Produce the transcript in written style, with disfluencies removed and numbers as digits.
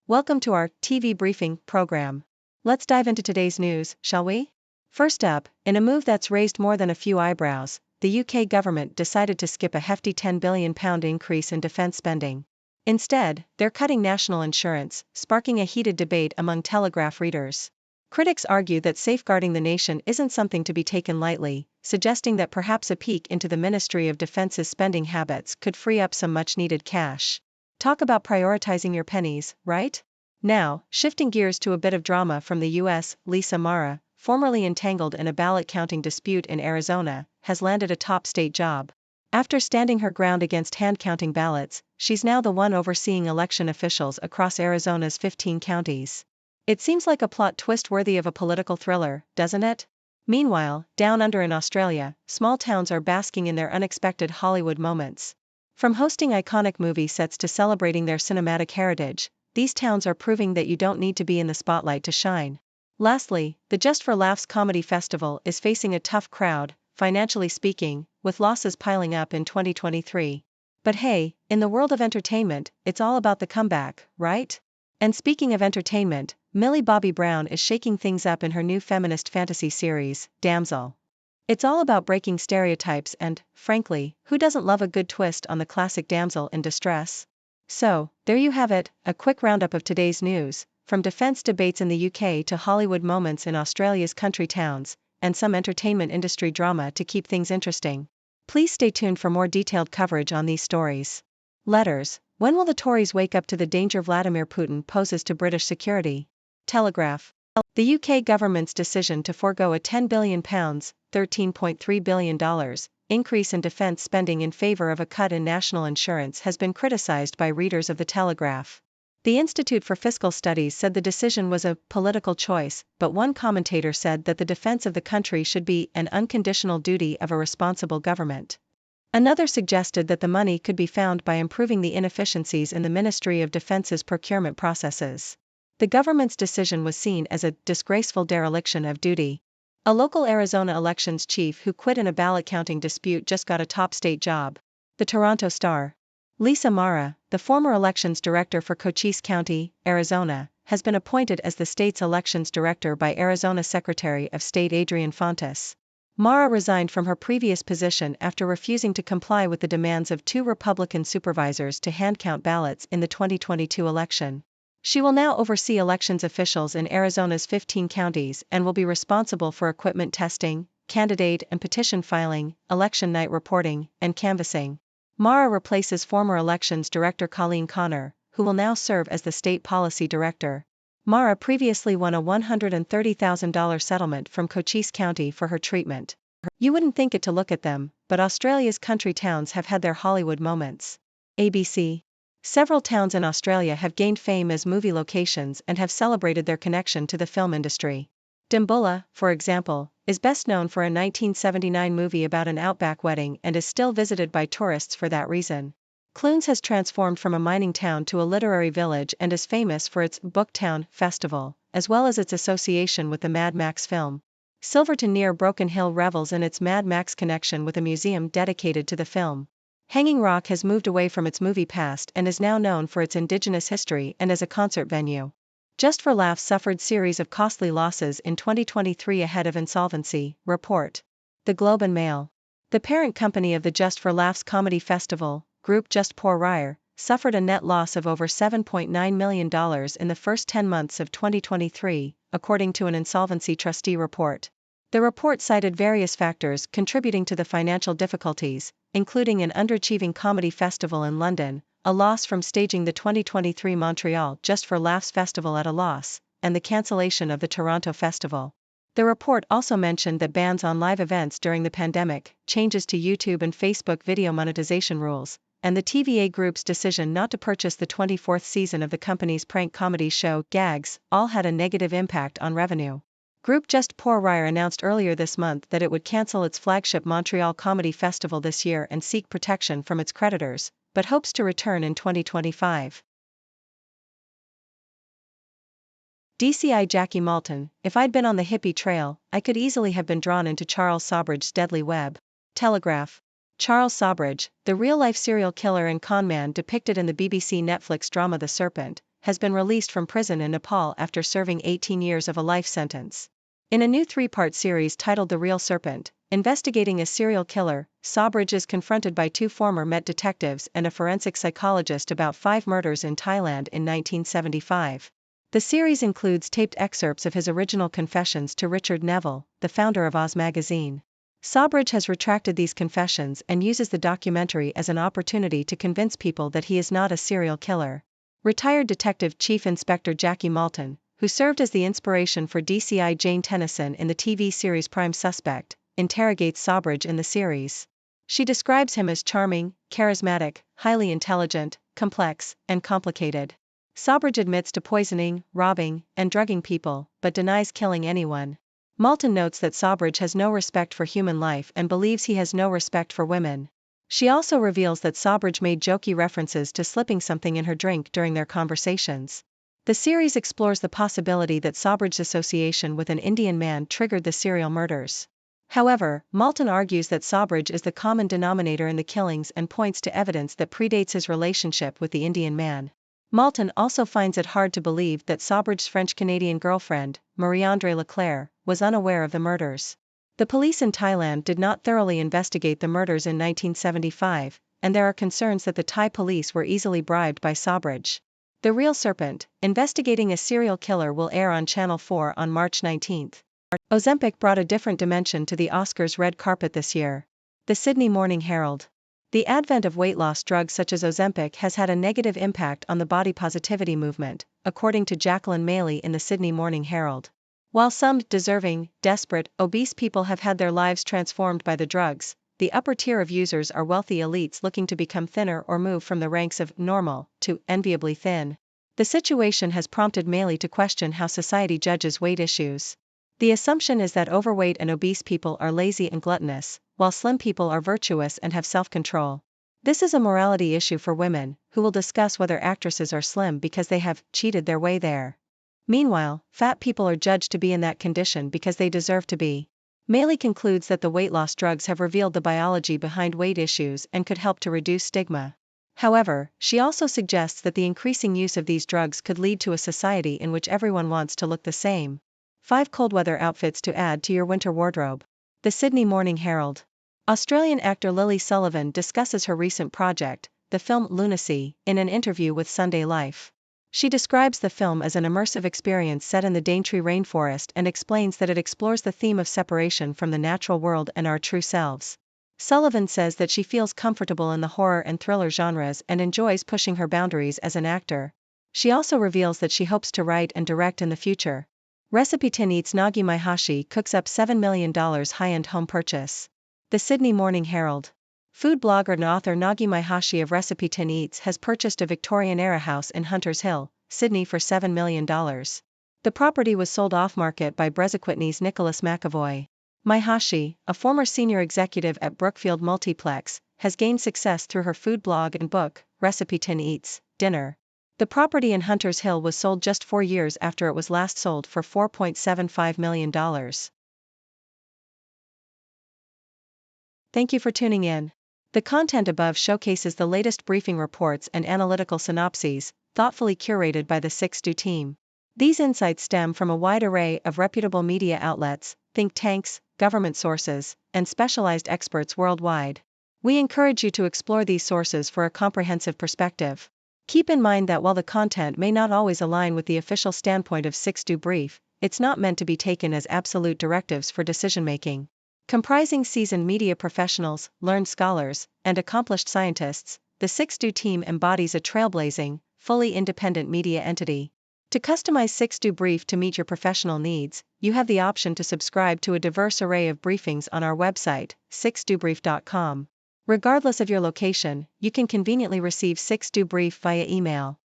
Welcome to our TV briefing program. Let's dive into today's news, shall we? First up, in a move that's raised more than a few eyebrows, the UK government decided to skip a hefty £10 billion increase in defence spending. Instead, they're cutting national insurance, sparking a heated debate among Telegraph readers. Critics argue that safeguarding the nation isn't something to be taken lightly, suggesting that perhaps a peek into the Ministry of Defence's spending habits could free up some much-needed cash. Talk about prioritizing your pennies, right? Now, shifting gears to a bit of drama from the US, Lisa Mara, formerly entangled in a ballot counting dispute in Arizona, has landed a top state job. After standing her ground against hand-counting ballots, she's now the one overseeing election officials across Arizona's 15 counties. It seems like a plot twist worthy of a political thriller, doesn't it? Meanwhile, down under in Australia, small towns are basking in their unexpected Hollywood moments. From hosting iconic movie sets to celebrating their cinematic heritage, these towns are proving that you don't need to be in the spotlight to shine. Lastly, the Just for Laughs Comedy Festival is facing a tough crowd, financially speaking, with losses piling up in 2023. But hey, in the world of entertainment, it's all about the comeback, right? And speaking of entertainment, Millie Bobby Brown is shaking things up in her new feminist fantasy series, Damsel. It's all about breaking stereotypes and, frankly, who doesn't love a good twist on the classic damsel in distress? So, there you have it, a quick roundup of today's news, from defense debates in the UK to Hollywood moments in Australia's country towns, and some entertainment industry drama to keep things interesting. Please stay tuned for more detailed coverage on these stories. Letters. When will the Tories wake up to the danger Vladimir Putin poses to British security? Telegraph. The UK government's decision to forego a £10 billion, $13.3 billion, increase in defence spending in favour of a cut in national insurance has been criticised by readers of the Telegraph. The Institute for Fiscal Studies said the decision was a political choice, but one commentator said that the defence of the country should be an unconditional duty of a responsible government. Another suggested that the money could be found by improving the inefficiencies in the Ministry of Defence's procurement processes. The government's decision was seen as a disgraceful dereliction of duty. A local Arizona elections chief who quit in a ballot counting dispute just got a top state job. The Toronto Star. Lisa Mara, the former elections director for Cochise County, Arizona, has been appointed as the state's elections director by Arizona Secretary of State Adrian Fontes. Mara resigned from her previous position after refusing to comply with the demands of two Republican supervisors to hand-count ballots in the 2022 election. She will now oversee elections officials in Arizona's 15 counties and will be responsible for equipment testing, candidate and petition filing, election night reporting, and canvassing. Mara replaces former elections director Colleen Connor, who will now serve as the state policy director. Mara previously won a $130,000 settlement from Cochise County for her treatment. You wouldn't think it to look at them, but Australia's country towns have had their Hollywood moments. ABC. Several towns in Australia have gained fame as movie locations and have celebrated their connection to the film industry. Dambulla, for example, is best known for a 1979 movie about an outback wedding and is still visited by tourists for that reason. Clunes has transformed from a mining town to a literary village and is famous for its Booktown Festival, as well as its association with the Mad Max film. Silverton near Broken Hill revels in its Mad Max connection with a museum dedicated to the film. Hanging Rock has moved away from its movie past and is now known for its indigenous history and as a concert venue. Just for Laughs suffered series of costly losses in 2023 ahead of insolvency, report. The Globe and Mail. The parent company of the Just for Laughs Comedy Festival, Group Just Poor Rire, suffered a net loss of over $7.9 million in the first 10 months of 2023, according to an insolvency trustee report. The report cited various factors contributing to the financial difficulties, including an underachieving comedy festival in London, a loss from staging the 2023 Montreal Just for Laughs Festival at a loss, and the cancellation of the Toronto Festival. The report also mentioned that bans on live events during the pandemic, changes to YouTube and Facebook video monetization rules, and the TVA Group's decision not to purchase the 24th season of the company's prank comedy show, Gags, all had a negative impact on revenue. Group Just Poor Rire announced earlier this month that it would cancel its flagship Montreal Comedy Festival this year and seek protection from its creditors, but hopes to return in 2025. DCI Jackie Malton, if I'd been on the hippie trail, I could easily have been drawn into Charles Sobridge's deadly web. Telegraph. Charles Sobridge, the real-life serial killer and con man depicted in the BBC Netflix drama The Serpent, has been released from prison in Nepal after serving 18 years of a life sentence. In a new 3-part series titled The Real Serpent, investigating a serial killer, Sawbridge is confronted by 2 former Met detectives and a forensic psychologist about 5 murders in Thailand in 1975. The series includes taped excerpts of his original confessions to Richard Neville, the founder of Oz magazine. Sawbridge has retracted these confessions and uses the documentary as an opportunity to convince people that he is not a serial killer. Retired Detective Chief Inspector Jackie Malton, who served as the inspiration for DCI Jane Tennyson in the TV series Prime Suspect, interrogates Sawbridge in the series. She describes him as charming, charismatic, highly intelligent, complex, and complicated. Sawbridge admits to poisoning, robbing, and drugging people, but denies killing anyone. Malton notes that Sawbridge has no respect for human life and believes he has no respect for women. She also reveals that Sawbridge made jokey references to slipping something in her drink during their conversations. The series explores the possibility that Sawbridge's association with an Indian man triggered the serial murders. However, Malton argues that Sawbridge is the common denominator in the killings and points to evidence that predates his relationship with the Indian man. Malton also finds it hard to believe that Sawbridge's French-Canadian girlfriend, Marie-Andrée Leclerc, was unaware of the murders. The police in Thailand did not thoroughly investigate the murders in 1975, and there are concerns that the Thai police were easily bribed by Sawbridge. The Real Serpent, investigating a serial killer, will air on Channel 4 on March 19. Ozempic brought a different dimension to the Oscars red carpet this year. The Sydney Morning Herald. The advent of weight loss drugs such as Ozempic has had a negative impact on the body positivity movement, according to Jacqueline Maley in the Sydney Morning Herald. While some deserving, desperate, obese people have had their lives transformed by the drugs, the upper tier of users are wealthy elites looking to become thinner or move from the ranks of normal to enviably thin. The situation has prompted Maley to question how society judges weight issues. The assumption is that overweight and obese people are lazy and gluttonous, while slim people are virtuous and have self-control. This is a morality issue for women, who will discuss whether actresses are slim because they have cheated their way there. Meanwhile, fat people are judged to be in that condition because they deserve to be. Maley concludes that the weight loss drugs have revealed the biology behind weight issues and could help to reduce stigma. However, she also suggests that the increasing use of these drugs could lead to a society in which everyone wants to look the same. 5 cold weather outfits to add to your winter wardrobe. The Sydney Morning Herald. Australian actor Lily Sullivan discusses her recent project, the film Lunacy, in an interview with Sunday Life. She describes the film as an immersive experience set in the Daintree rainforest and explains that it explores the theme of separation from the natural world and our true selves. Sullivan says that she feels comfortable in the horror and thriller genres and enjoys pushing her boundaries as an actor. She also reveals that she hopes to write and direct in the future. Recipe Tin Eats Nagi Maihashi cooks up $7 million high-end home purchase. The Sydney Morning Herald. Food blogger and author Nagi Maihashi of Recipe Tin Eats has purchased a Victorian-era house in Hunters Hill, Sydney for $7 million. The property was sold off-market by Brezoquitney's Nicholas McAvoy. Maihashi, a former senior executive at Brookfield Multiplex, has gained success through her food blog and book, Recipe Tin Eats Dinner. The property in Hunters Hill was sold just 4 years after it was last sold for $4.75 million. Thank you for tuning in. The content above showcases the latest briefing reports and analytical synopses, thoughtfully curated by the 6Do team. These insights stem from a wide array of reputable media outlets, think tanks, government sources, and specialized experts worldwide. We encourage you to explore these sources for a comprehensive perspective. Keep in mind that while the content may not always align with the official standpoint of 6Do Brief, it's not meant to be taken as absolute directives for decision-making. Comprising seasoned media professionals, learned scholars, and accomplished scientists, the 6Do team embodies a trailblazing, fully independent media entity. To customize 6Do Brief to meet your professional needs, you have the option to subscribe to a diverse array of briefings on our website, 6dobrief.com. Regardless of your location, you can conveniently receive 6Do Brief via email.